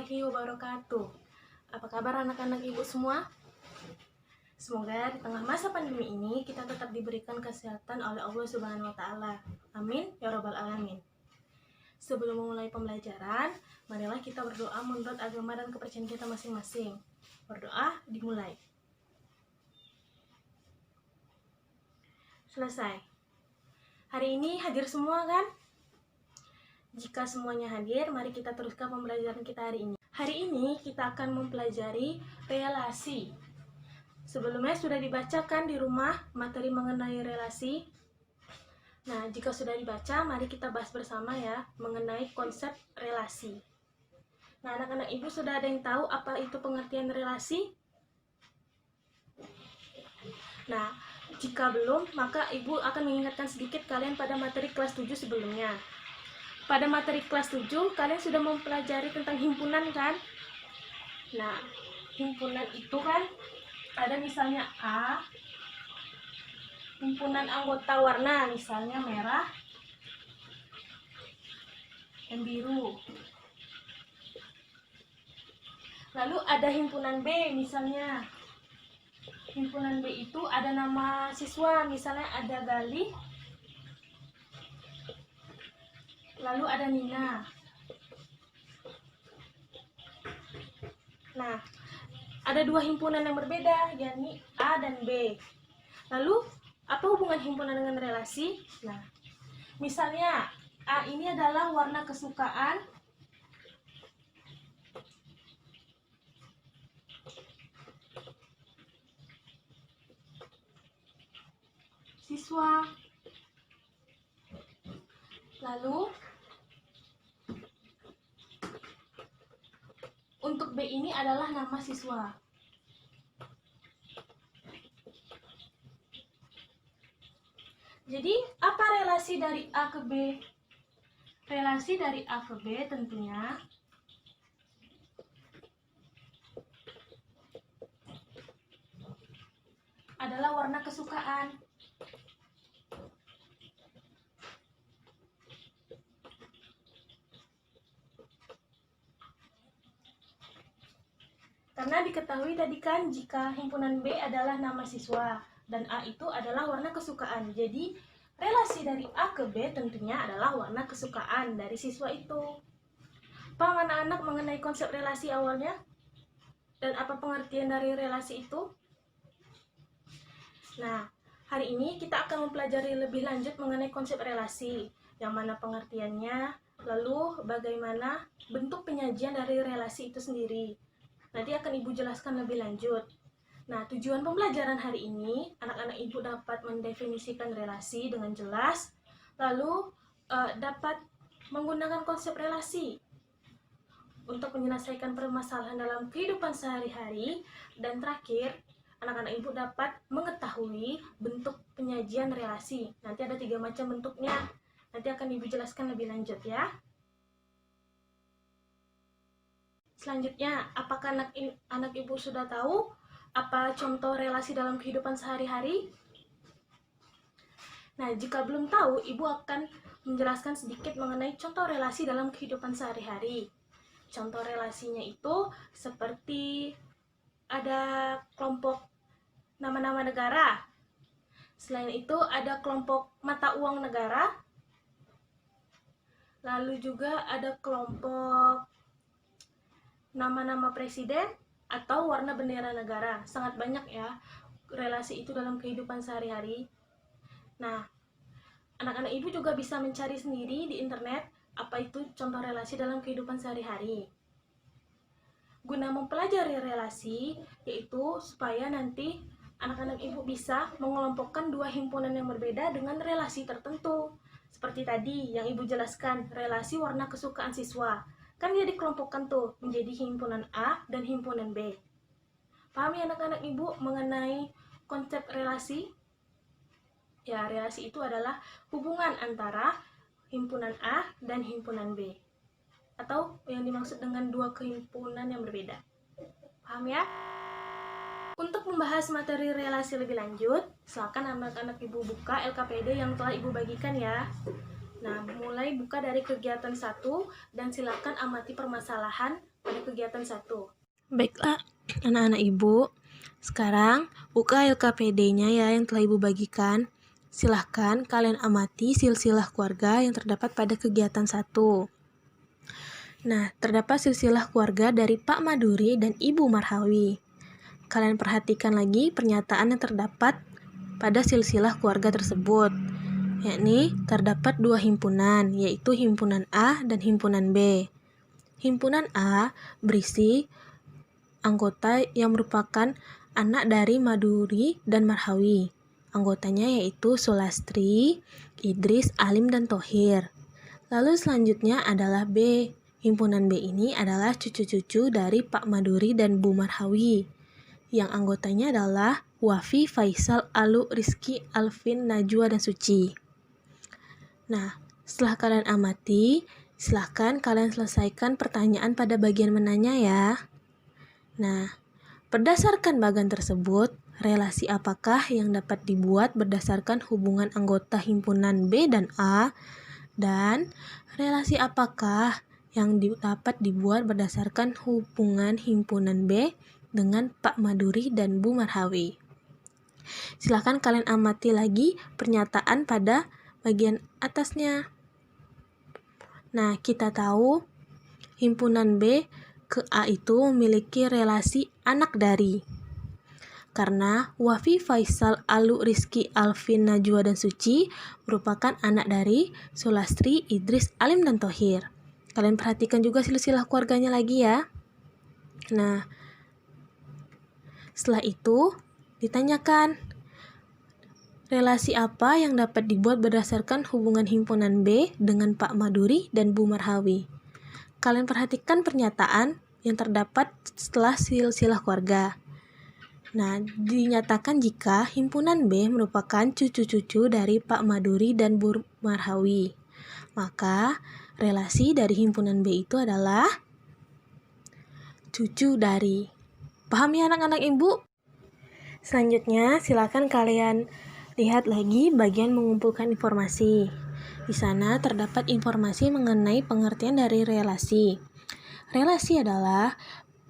warahmatullahi wabarakatuh. Apa kabar anak-anak ibu semua? Semoga di tengah masa pandemi ini kita tetap diberikan kesehatan oleh Allah Subhanahu wa Ta'ala. Amin ya Rabbal 'Alamin. Sebelum memulai pembelajaran, marilah kita berdoa menurut agama dan kepercayaan kita masing-masing. Berdoa dimulai. Selesai. Hari ini hadir semua kan? Jika semuanya hadir, mari kita teruskan pembelajaran kita hari ini. Hari ini kita akan mempelajari relasi. Sebelumnya sudah dibacakan di rumah materi mengenai relasi. Nah, jika sudah dibaca, mari kita bahas bersama ya mengenai konsep relasi. Nah, anak-anak ibu sudah ada yang tahu apa itu pengertian relasi? Nah, jika belum, maka ibu akan mengingatkan sedikit kalian pada materi kelas 7 sebelumnya. Pada materi kelas 7, kalian sudah mempelajari tentang himpunan kan? Nah, himpunan itu kan ada misalnya A, himpunan anggota warna, misalnya merah dan biru. Lalu ada himpunan B, misalnya. Himpunan B itu ada nama siswa, misalnya ada Galih, lalu ada Nina. Nah, ada dua himpunan yang berbeda, yakni A dan B. Lalu, apa hubungan himpunan dengan relasi? Nah, misalnya A ini adalah warna kesukaan, siswa. Lalu untuk B ini adalah nama siswa. Jadi apa relasi dari A ke B? Relasi dari A ke B tentunya adalah warna kesukaan. Karena diketahui tadi kan jika himpunan B adalah nama siswa dan A itu adalah warna kesukaan. Jadi relasi dari A ke B tentunya adalah warna kesukaan dari siswa itu. Paham anak-anak mengenai konsep relasi awalnya? Dan apa pengertian dari relasi itu? Nah, hari ini kita akan mempelajari lebih lanjut mengenai konsep relasi. Yang mana pengertiannya, lalu bagaimana bentuk penyajian dari relasi itu sendiri. Nanti akan ibu jelaskan lebih lanjut. Nah, tujuan pembelajaran hari ini, anak-anak ibu dapat mendefinisikan relasi dengan jelas, lalu dapat menggunakan konsep relasi untuk menyelesaikan permasalahan dalam kehidupan sehari-hari, dan terakhir, anak-anak ibu dapat mengetahui bentuk penyajian relasi. Nanti ada 3 macam bentuknya. Nanti akan ibu jelaskan lebih lanjut ya. Selanjutnya, apakah anak ibu sudah tahu apa contoh relasi dalam kehidupan sehari-hari? Nah, jika belum tahu, ibu akan menjelaskan sedikit mengenai contoh relasi dalam kehidupan sehari-hari. Contoh relasinya itu seperti ada kelompok nama-nama negara. Selain itu ada kelompok mata uang negara. Lalu juga ada kelompok nama-nama presiden atau warna bendera negara. Sangat banyak ya relasi itu dalam kehidupan sehari-hari. Nah, anak-anak ibu juga bisa mencari sendiri di internet apa itu contoh relasi dalam kehidupan sehari-hari. Guna mempelajari relasi, yaitu supaya nanti anak-anak ibu bisa mengelompokkan dua himpunan yang berbeda dengan relasi tertentu. Seperti tadi yang ibu jelaskan, relasi warna kesukaan siswa. Kan dia dikelompokkan tuh menjadi himpunan A dan himpunan B. Pahami anak-anak ibu mengenai konsep relasi? Ya, relasi itu adalah hubungan antara himpunan A dan himpunan B. Atau yang dimaksud dengan dua kehimpunan yang berbeda. Paham ya? Untuk membahas materi relasi lebih lanjut, silakan anak-anak ibu buka LKPD yang telah ibu bagikan ya. Nah, mulai buka dari kegiatan 1 dan silakan amati permasalahan pada kegiatan 1. Baiklah, anak-anak ibu. Sekarang buka LKPD-nya ya yang telah ibu bagikan. Silahkan kalian amati silsilah keluarga yang terdapat pada kegiatan 1. Nah, terdapat silsilah keluarga dari Pak Maduri dan Ibu Marhawi. Kalian perhatikan lagi pernyataan yang terdapat pada silsilah keluarga tersebut, yakni terdapat 2 himpunan, yaitu himpunan A dan himpunan B. Himpunan A berisi anggota yang merupakan anak dari Maduri dan Marhawi. Anggotanya yaitu Sulastri, Idris, Alim, dan Thohir. Lalu selanjutnya adalah B. Himpunan B ini adalah cucu-cucu dari Pak Maduri dan Bu Marhawi, yang anggotanya adalah Wafi, Faisal, Alu, Rizky, Alvin, Najwa, dan Suci. Nah, setelah kalian amati, silahkan kalian selesaikan pertanyaan pada bagian menanya ya. Nah, berdasarkan bagian tersebut, relasi apakah yang dapat dibuat berdasarkan hubungan anggota himpunan B dan A, dan relasi apakah yang dapat dibuat berdasarkan hubungan himpunan B dengan Pak Maduri dan Bu Marhawi. Silakan kalian amati lagi pernyataan pada bagian atasnya. Nah, kita tahu himpunan B ke A itu memiliki relasi anak dari. Karena Wafi, Faisal, Alu, Rizky, Alvin, Najwa, dan Suci merupakan anak dari Sulastri, Idris, Alim, dan Thohir. Kalian perhatikan juga silsilah keluarganya lagi ya. Nah, setelah itu ditanyakan, relasi apa yang dapat dibuat berdasarkan hubungan himpunan B dengan Pak Maduri dan Bu Marhawi? Kalian perhatikan pernyataan yang terdapat setelah silsilah keluarga. Nah, dinyatakan jika himpunan B merupakan cucu-cucu dari Pak Maduri dan Bu Marhawi, maka relasi dari himpunan B itu adalah cucu dari. Paham ya anak-anak ibu? Selanjutnya, silakan kalian lihat lagi bagian mengumpulkan informasi. Di sana terdapat informasi mengenai pengertian dari relasi. Relasi adalah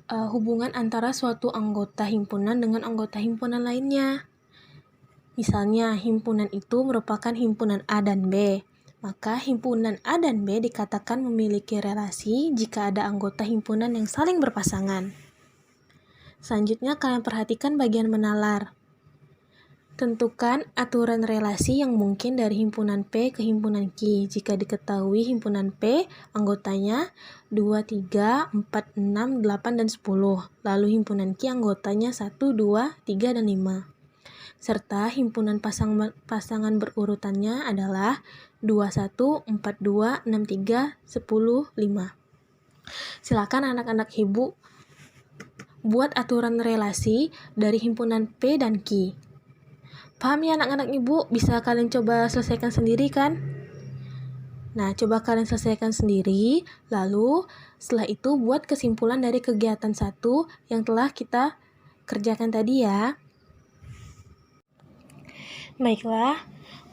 hubungan antara suatu anggota himpunan dengan anggota himpunan lainnya. Misalnya, himpunan itu merupakan himpunan A dan B. Maka himpunan A dan B dikatakan memiliki relasi jika ada anggota himpunan yang saling berpasangan. Selanjutnya kalian perhatikan bagian menalar. Tentukan aturan relasi yang mungkin dari himpunan P ke himpunan Q jika diketahui himpunan P anggotanya 2, 3, 4, 6, 8, dan 10. Lalu himpunan Q anggotanya 1, 2, 3, dan 5. Serta himpunan pasangan berurutannya adalah 21, 42, 63, 10, 5. Silakan anak-anak ibu buat aturan relasi dari himpunan P dan Q. Paham ya anak-anak ibu? Bisa kalian coba selesaikan sendiri kan? Nah, coba kalian selesaikan sendiri, lalu setelah itu buat kesimpulan dari kegiatan 1 yang telah kita kerjakan tadi ya. Baiklah,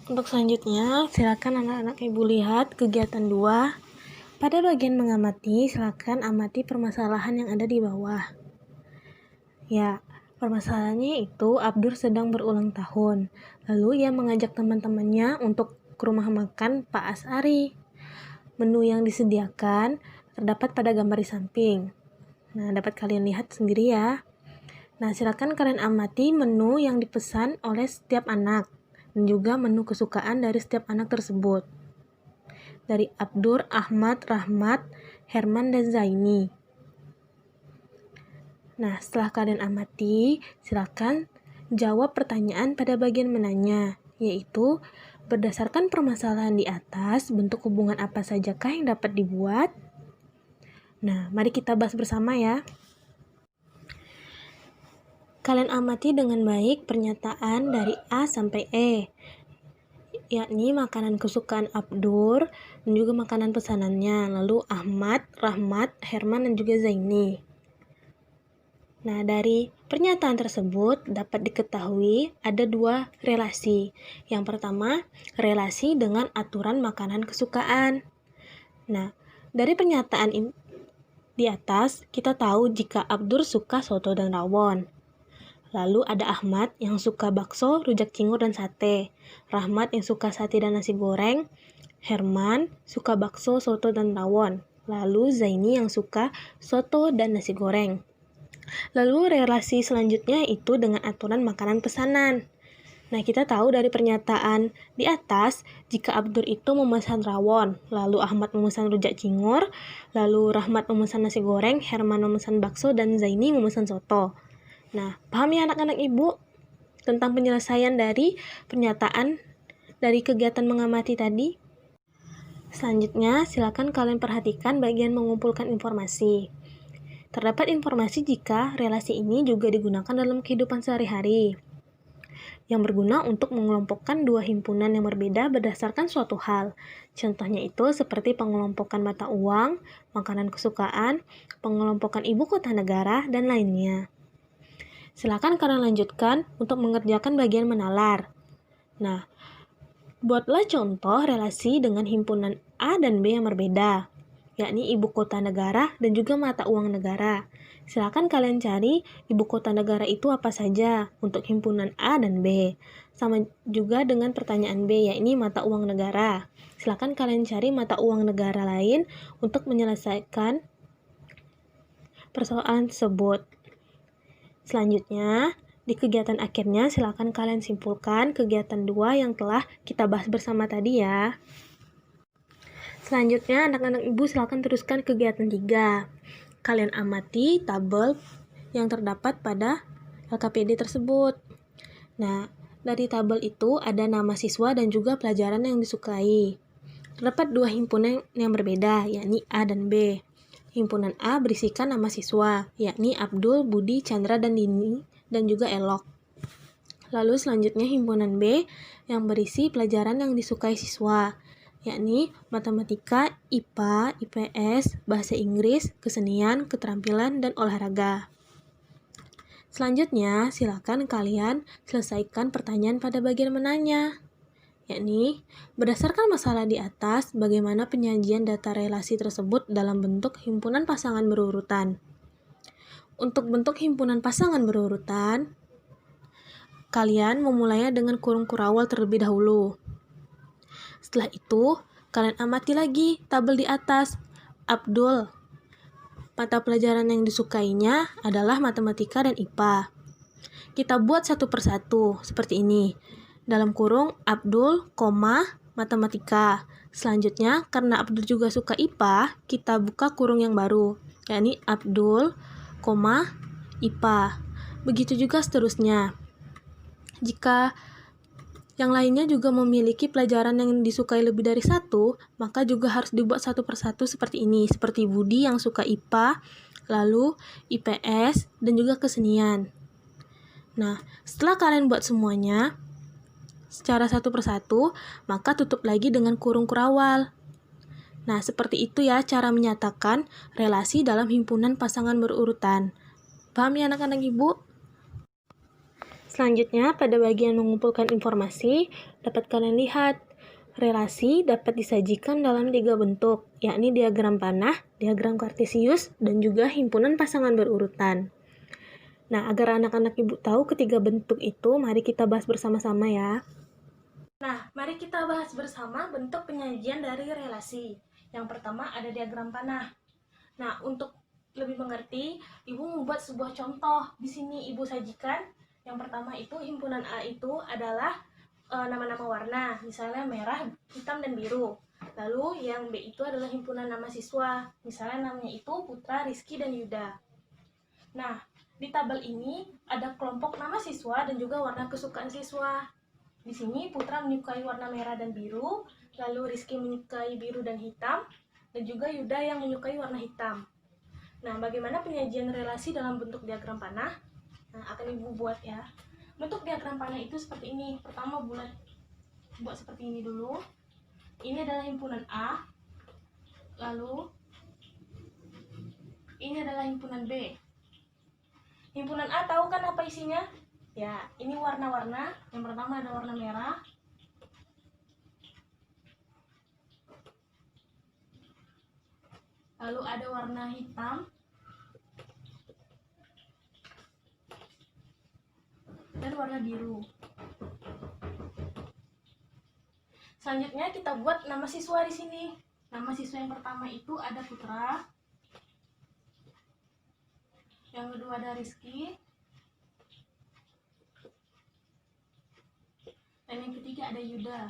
untuk selanjutnya silakan anak-anak ibu lihat kegiatan 2. Pada bagian mengamati, silakan amati permasalahan yang ada di bawah. Ya, permasalahannya itu Abdur sedang berulang tahun. Lalu ia mengajak teman-temannya untuk ke rumah makan Pak Asari. Menu yang disediakan terdapat pada gambar di samping. Nah, dapat kalian lihat sendiri ya. Nah, silakan kalian amati menu yang dipesan oleh setiap anak dan juga menu kesukaan dari setiap anak tersebut. Dari Abdur, Ahmad, Rahmat, Herman, dan Zaini. Nah, setelah kalian amati, silakan jawab pertanyaan pada bagian menanya, yaitu berdasarkan permasalahan di atas, bentuk hubungan apa sajakah yang dapat dibuat? Nah, mari kita bahas bersama ya. Kalian amati dengan baik pernyataan dari A sampai E, yakni makanan kesukaan Abdur dan juga makanan pesanannya, lalu Ahmad, Rahmat, Herman, dan juga Zaini. Nah, dari pernyataan tersebut dapat diketahui ada 2 relasi. Yang pertama, relasi dengan aturan makanan kesukaan. Nah, dari pernyataan Di atas, kita tahu jika Abdur suka soto dan rawon. Lalu ada Ahmad yang suka bakso, rujak cingur, dan sate. Rahmat yang suka sate dan nasi goreng. Herman suka bakso, soto, dan rawon. Lalu Zaini yang suka soto dan nasi goreng. Lalu relasi selanjutnya itu dengan aturan makanan pesanan. Nah, kita tahu dari pernyataan di atas, jika Abdur itu memesan rawon, lalu Ahmad memesan rujak cingur, lalu Rahmat memesan nasi goreng, Herman memesan bakso, dan Zaini memesan soto. Nah, paham ya anak-anak ibu tentang penyelesaian dari pernyataan dari kegiatan mengamati tadi? Selanjutnya, silakan kalian perhatikan bagian mengumpulkan informasi. Terdapat informasi jika relasi ini juga digunakan dalam kehidupan sehari-hari, yang berguna untuk mengelompokkan dua himpunan yang berbeda berdasarkan suatu hal. Contohnya itu seperti pengelompokan mata uang, makanan kesukaan, pengelompokan ibu kota negara, dan lainnya. Silakan kalian lanjutkan untuk mengerjakan bagian menalar. Nah, buatlah contoh relasi dengan himpunan A dan B yang berbeda, yakni ibu kota negara dan juga mata uang negara. Silakan kalian cari ibu kota negara itu apa saja untuk himpunan A dan B. Sama juga dengan pertanyaan B, yakni mata uang negara. Silakan kalian cari mata uang negara lain untuk menyelesaikan persoalan tersebut. Selanjutnya, di kegiatan akhirnya silakan kalian simpulkan kegiatan 2 yang telah kita bahas bersama tadi ya. Selanjutnya, anak-anak ibu silakan teruskan kegiatan 3. Kalian amati tabel yang terdapat pada LKPD tersebut. Nah, dari tabel itu ada nama siswa dan juga pelajaran yang disukai. Terdapat 2 himpunan yang berbeda, yakni A dan B. Himpunan A berisikan nama siswa, yakni Abdul, Budi, Chandra, dan Dini, dan juga Elok. Lalu selanjutnya himpunan B yang berisi pelajaran yang disukai siswa, yakni matematika, IPA, IPS, bahasa Inggris, kesenian, keterampilan, dan olahraga. Selanjutnya, silakan kalian selesaikan pertanyaan pada bagian menanya, yakni berdasarkan masalah di atas, bagaimana penyajian data relasi tersebut dalam bentuk himpunan pasangan berurutan. Untuk bentuk himpunan pasangan berurutan, kalian memulainya dengan kurung kurawal terlebih dahulu. Setelah itu, kalian amati lagi tabel di atas. Abdul, mata pelajaran yang disukainya adalah matematika dan IPA. Kita buat satu persatu, seperti ini. Dalam kurung, Abdul, matematika. Selanjutnya, karena Abdul juga suka IPA, kita buka kurung yang baru, yakni Abdul, IPA. Begitu juga seterusnya. Jika yang lainnya juga memiliki pelajaran yang disukai lebih dari satu, maka juga harus dibuat satu persatu seperti ini. Seperti Budi yang suka IPA, lalu IPS, dan juga kesenian. Nah, setelah kalian buat semuanya secara satu persatu, maka tutup lagi dengan kurung kurawal. Nah, seperti itu ya cara menyatakan relasi dalam himpunan pasangan berurutan. Paham ya anak-anak ibu? Selanjutnya, pada bagian mengumpulkan informasi, dapat kalian lihat relasi dapat disajikan dalam 3 bentuk, yakni diagram panah, diagram kartesius, dan juga himpunan pasangan berurutan. Nah, agar anak-anak ibu tahu ketiga bentuk itu, mari kita bahas bersama-sama ya. Nah, mari kita bahas bersama bentuk penyajian dari relasi. Yang pertama ada diagram panah. Nah, untuk lebih mengerti, Ibu membuat sebuah contoh. Di sini Ibu sajikan. Yang pertama itu himpunan A itu adalah nama-nama warna, misalnya merah, hitam, dan biru. Lalu yang B itu adalah himpunan nama siswa, misalnya namanya itu Putra, Rizky, dan Yuda. Nah, di tabel ini ada kelompok nama siswa dan juga warna kesukaan siswa. Di sini Putra menyukai warna merah dan biru, lalu Rizky menyukai biru dan hitam, dan juga Yuda yang menyukai warna hitam. Nah, bagaimana penyajian relasi dalam bentuk diagram panah? Nah, akan Ibu buat ya. Bentuk diagram panah itu seperti ini. Pertama buat seperti ini dulu. Ini adalah himpunan A. Lalu ini adalah himpunan B. Himpunan A tahu kan apa isinya? Ya, ini warna-warna. Yang pertama ada warna merah. lalu ada warna hitam, dan warna biru. Selanjutnya kita buat nama siswa di sini. Nama siswa yang pertama itu ada Putra, yang kedua ada Rizky, dan yang ketiga ada Yuda.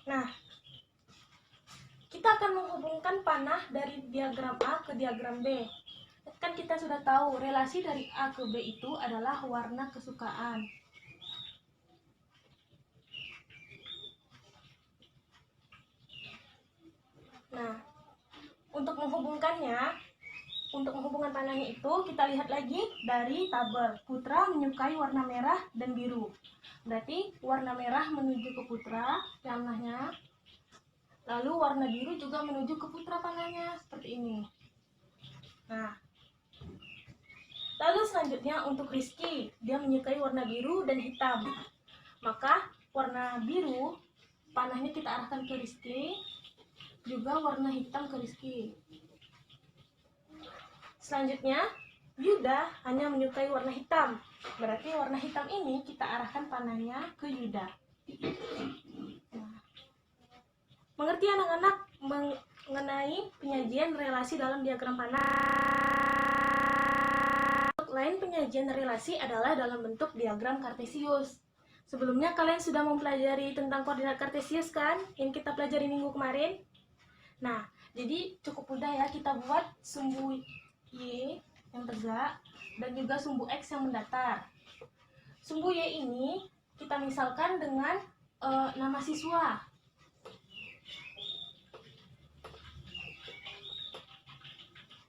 Nah, kita akan menghubungkan panah dari diagram A ke diagram B. Kan kita sudah tahu relasi dari A ke B itu adalah warna kesukaan. Nah, untuk menghubungkan panahnya itu kita lihat lagi dari tabel. Putra menyukai warna merah dan biru. Berarti warna merah menuju ke Putra panahnya. Lalu warna biru juga menuju ke Putra panahnya seperti ini. Nah, lalu selanjutnya untuk Rizky, dia menyukai warna biru dan hitam. Maka warna biru panahnya kita arahkan ke Rizky, juga warna hitam ke Rizky. Selanjutnya, Yuda hanya menyukai warna hitam. Berarti warna hitam ini kita arahkan panahnya ke Yuda. Nah, mengerti anak-anak mengenai penyajian relasi dalam diagram panah? Lain penyajian relasi adalah dalam bentuk diagram kartesius. Sebelumnya kalian sudah mempelajari tentang koordinat kartesius kan? Yang kita pelajari minggu kemarin. Nah, jadi cukup mudah ya kita buat sumbu Y yang tegak dan juga sumbu X yang mendatar. Sumbu Y ini kita misalkan dengan nama siswa.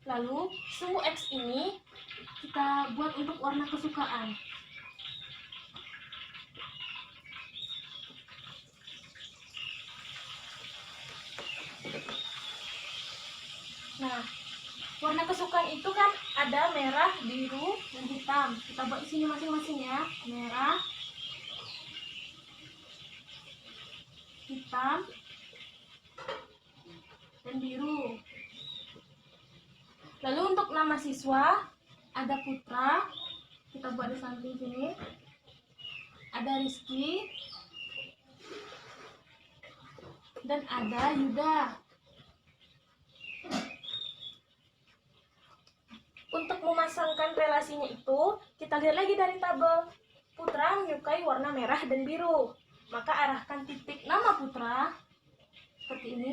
Lalu sumbu X ini kita buat untuk warna kesukaan. Nah, warna kesukaan itu kan ada merah, biru, dan hitam. Kita buat di sini masing-masing ya. Merah, hitam, dan biru. Lalu untuk nama siswa ada Putra. Kita buat di samping sini. Ada Rizky. Dan ada Yuda. Untuk memasangkan relasinya itu, kita lihat lagi dari tabel. Putra menyukai warna merah dan biru. Maka arahkan titik nama Putra seperti ini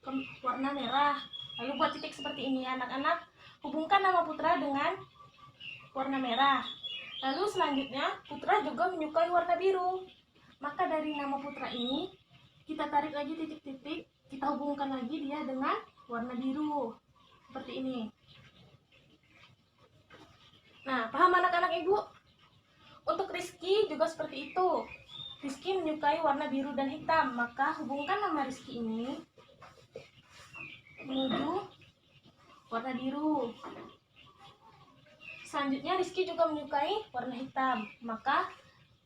ke warna merah. Lalu buat titik seperti ini anak-anak. Hubungkan nama Putra dengan warna merah. Lalu selanjutnya Putra juga menyukai warna biru. Maka dari nama Putra ini kita tarik lagi titik-titik, kita hubungkan lagi dia dengan warna biru. Seperti ini. Nah, paham anak-anak ibu? Untuk Rizky juga seperti itu. Rizky menyukai warna biru dan hitam, maka hubungkan nama Rizky ini menuju warna biru. Selanjutnya Rizky juga menyukai warna hitam, maka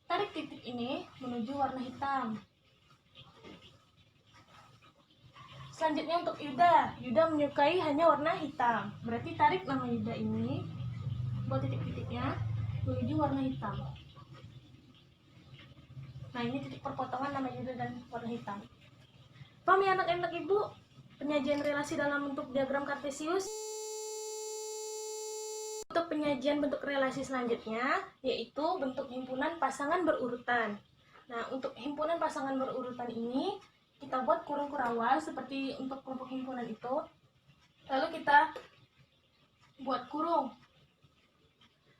tarik titik ini menuju warna hitam. Selanjutnya untuk Yuda, Yuda menyukai hanya warna hitam. Berarti tarik nama Yuda ini, buat titik-titiknya menuju warna hitam. Nah, ini titik perpotongan nama Yuda dan warna hitam. Paham ya anak-anak ibu? Penyajian relasi dalam bentuk diagram kartesius. Untuk penyajian bentuk relasi selanjutnya, yaitu bentuk himpunan pasangan berurutan. Nah, untuk himpunan pasangan berurutan ini, kita buat kurung kurawal seperti untuk kelompok himpunan itu. Lalu kita buat kurung.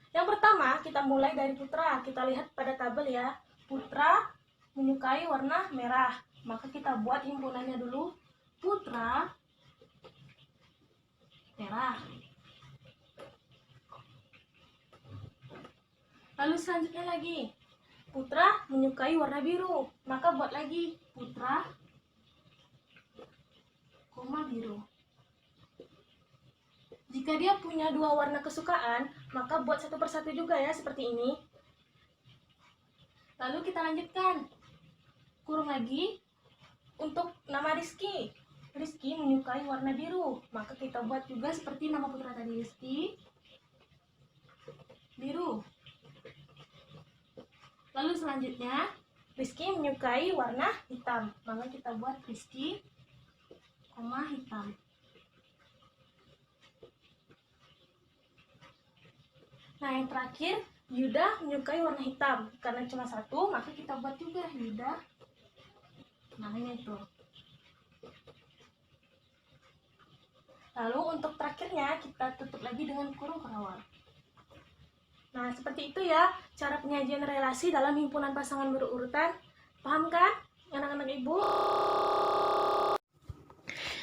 Yang pertama, kita mulai dari Putra. Kita lihat pada tabel ya. Putra menyukai warna merah. Maka kita buat himpunannya dulu. Putra merah. Lalu selanjutnya lagi. Putra menyukai warna biru. Maka buat lagi. Putra biru. Jika dia punya dua warna kesukaan, maka buat satu persatu juga ya, seperti ini. Lalu kita lanjutkan. kurung lagi untuk nama Rizky. Rizky menyukai warna biru, maka kita buat juga seperti nama putra tadi, Rizky biru. Lalu selanjutnya Rizky menyukai warna hitam, maka kita buat Rizky, hitam. Nah, yang terakhir Yuda menyukai warna hitam, karena cuma satu, maka kita buat juga Yuda, namanya itu. Lalu untuk terakhirnya kita tutup lagi dengan kurung kerawal. Nah, seperti itu ya cara penyajian relasi dalam himpunan pasangan berurutan. Paham kan anak-anak ibu?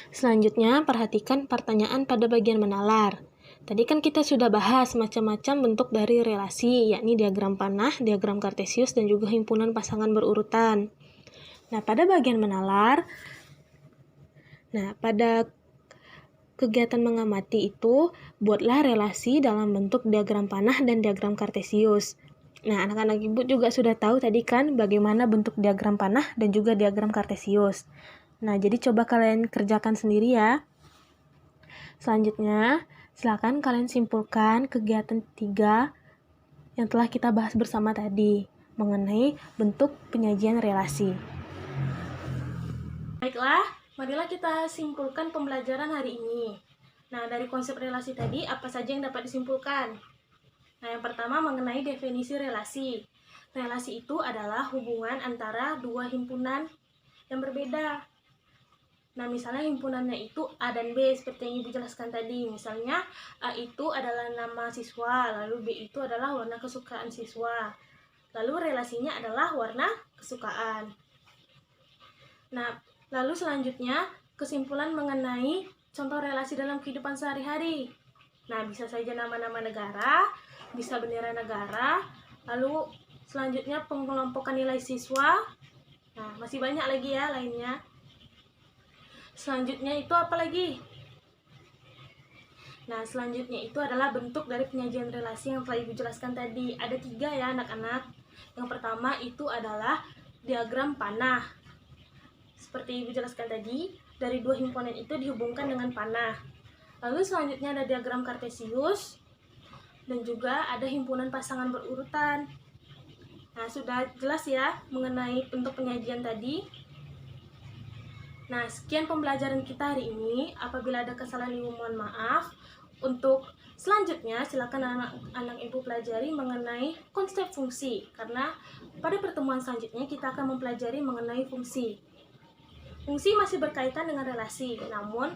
Selanjutnya, perhatikan pertanyaan pada bagian menalar. Tadi kan kita sudah bahas macam-macam bentuk dari relasi, yakni diagram panah, diagram kartesius, dan juga himpunan pasangan berurutan. Nah, pada bagian menalar, pada kegiatan mengamati itu, buatlah relasi dalam bentuk diagram panah dan diagram kartesius. Nah, anak-anak ibu juga sudah tahu tadi kan bagaimana bentuk diagram panah dan juga diagram kartesius. Nah, jadi coba kalian kerjakan sendiri ya. Selanjutnya, silakan kalian simpulkan kegiatan 3 yang telah kita bahas bersama tadi mengenai bentuk penyajian relasi. Baiklah, marilah kita simpulkan pembelajaran hari ini. Nah, dari konsep relasi tadi, apa saja yang dapat disimpulkan? Nah, yang pertama mengenai definisi relasi. Relasi itu adalah hubungan antara dua himpunan yang berbeda. Nah, misalnya himpunannya itu A dan B, seperti yang Ibu jelaskan tadi. Misalnya, A itu adalah nama siswa, lalu B itu adalah warna kesukaan siswa. Lalu relasinya adalah warna kesukaan. Nah, lalu selanjutnya, kesimpulan mengenai contoh relasi dalam kehidupan sehari-hari. Nah, bisa saja nama-nama negara, bisa bendera negara, lalu selanjutnya pengelompokan nilai siswa. Nah, masih banyak lagi ya lainnya. Selanjutnya itu apa lagi? Nah, selanjutnya itu adalah bentuk dari penyajian relasi yang telah Ibu jelaskan tadi. Ada 3 ya anak-anak. Yang pertama itu adalah diagram panah. Seperti Ibu jelaskan tadi, dari dua himpunan itu dihubungkan dengan panah. Lalu selanjutnya ada diagram kartesius, dan juga ada himpunan pasangan berurutan. Nah, sudah jelas ya mengenai bentuk penyajian tadi. Nah, sekian pembelajaran kita hari ini. Apabila ada kesalahan Ibu mohon maaf. Untuk selanjutnya, silakan anak-anak Ibu pelajari mengenai konsep fungsi. Karena pada pertemuan selanjutnya kita akan mempelajari mengenai fungsi. Fungsi masih berkaitan dengan relasi, namun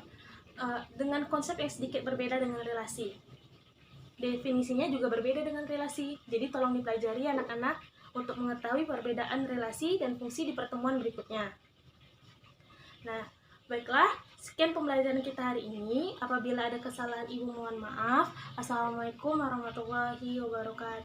dengan konsep yang sedikit berbeda dengan relasi. Definisinya juga berbeda dengan relasi. Jadi tolong dipelajari anak-anak untuk mengetahui perbedaan relasi dan fungsi di pertemuan berikutnya. Nah, baiklah, sekian pembelajaran kita hari ini. Apabila ada kesalahan Ibu mohon maaf. Assalamualaikum warahmatullahi wabarakatuh.